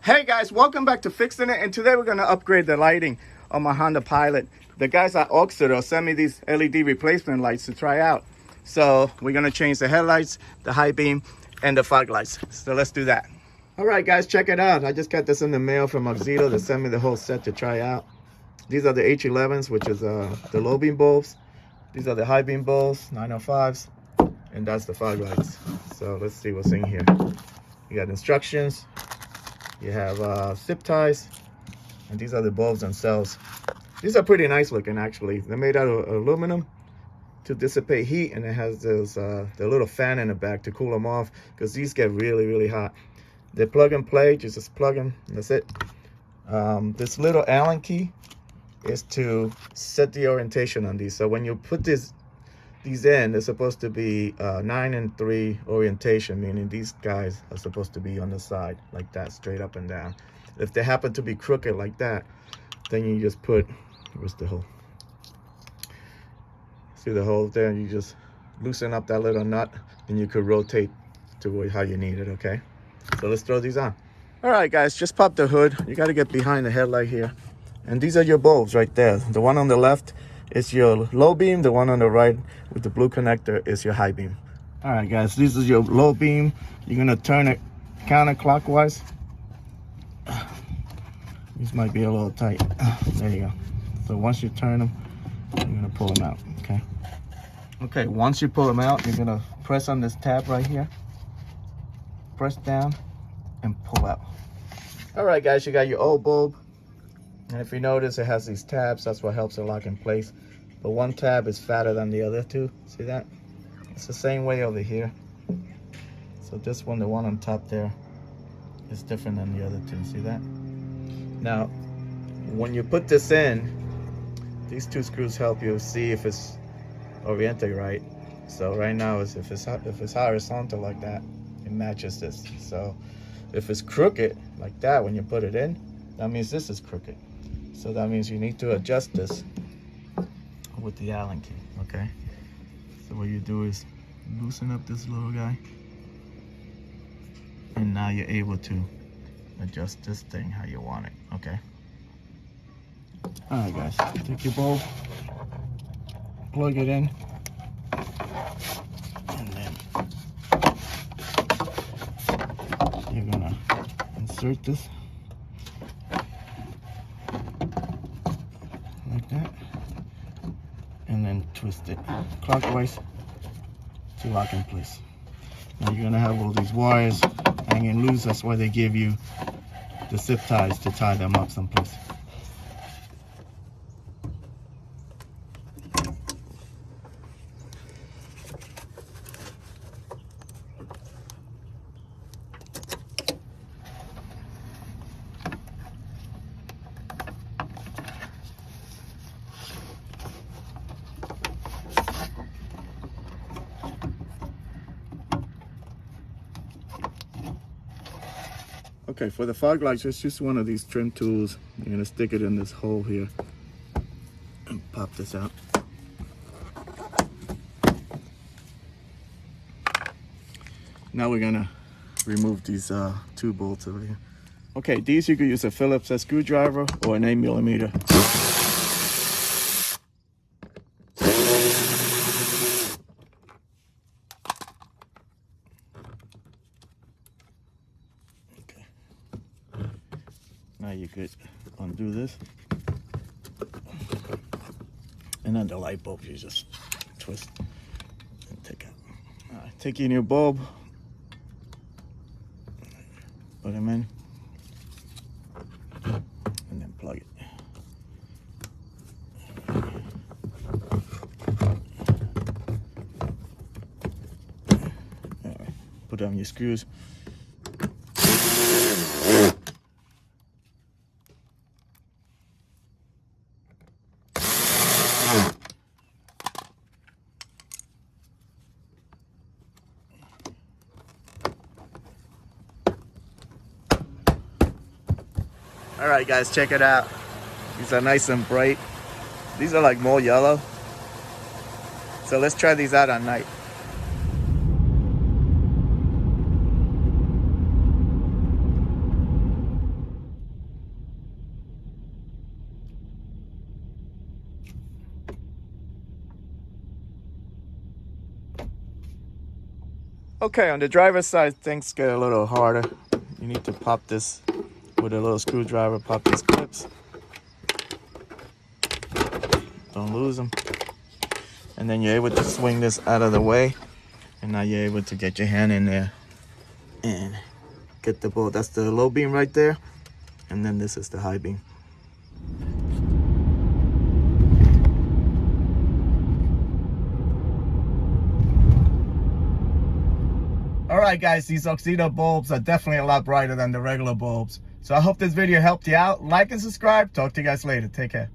Hey guys, welcome back to Fixin' It, and today we're going to upgrade the lighting on my Honda Pilot. The guys at AUXITO sent me these LED replacement lights to try out. So we're going to change the headlights, the high beam, and the fog lights. So let's do that. All right guys, check it out. I just got this in the mail from AUXITO. They sent me the whole set to try out. These are the H11s, which is the low beam bulbs. These are the high beam bulbs, 905s, and that's the fog lights. So let's see what's in here. You got instructions. You have zip ties, and these are the bulbs themselves. These are pretty nice looking, actually. They're made out of aluminum to dissipate heat, and it has this the little fan in the back to cool them off, because these get really hot. They plug and play. Just plug them, and that's it. This little Allen key is to set the orientation on these. So when you put these in, they're supposed to be 9 and 3 orientation, meaning these guys are supposed to be on the side like that, straight up and down. If they happen to be crooked like that, then you just put, where's the hole? See the hole there? You just loosen up that little nut, and you could rotate to how you need it, okay? So let's throw these on. All right, guys, just pop the hood. You got to get behind the headlight here. And these are your bulbs right there. The one on the left is your low beam. The one on the right with the blue connector is your high beam. All right, guys, this is your low beam. You're gonna turn it counterclockwise. These might be a little tight. There you go. So once you turn them, you're gonna pull them out, okay? Okay, once you pull them out, you're gonna press on this tab right here. Press down and pull out. All right, guys, you got your old bulb. And if you notice, it has these tabs. That's what helps it lock in place. But one tab is fatter than the other two. See that? It's the same way over here. So this one, the one on top there, is different than the other two. See that? Now, when you put this in, these two screws help you see if it's oriented right. So right now, if it's horizontal like that, it matches this. So if it's crooked like that when you put it in, that means this is crooked. So that means you need to adjust this with the Allen key, okay? So what you do is loosen up this little guy, and now you're able to adjust this thing how you want it, okay? All right, guys, take your bulb, plug it in, and then you're gonna insert this like that, and then twist it clockwise to lock in place. Now you're gonna have all these wires hanging loose. That's why they give you the zip ties to tie them up someplace. Okay, for the fog lights, it's just one of these trim tools. You're gonna stick it in this hole here and pop this out. Now we're gonna remove these two bolts over here. Okay, these you could use a Phillips screwdriver or an 8mm. Now you could undo this, and then the light bulb you just twist and take out. All right, take your new bulb, put them in, and then plug it. All right, put on your screws. All right, guys, check it out. These are nice and bright. These are like more yellow. So let's try these out at night. Okay, on the driver's side, things get a little harder. You need to pop this with a little screwdriver, pop these clips. Don't lose them. And then you're able to swing this out of the way. And now you're able to get your hand in there and get the bulb. That's the low beam right there. And then this is the high beam. All right, guys, these AUXITO bulbs are definitely a lot brighter than the regular bulbs. So I hope this video helped you out. Like and subscribe. Talk to you guys later. Take care.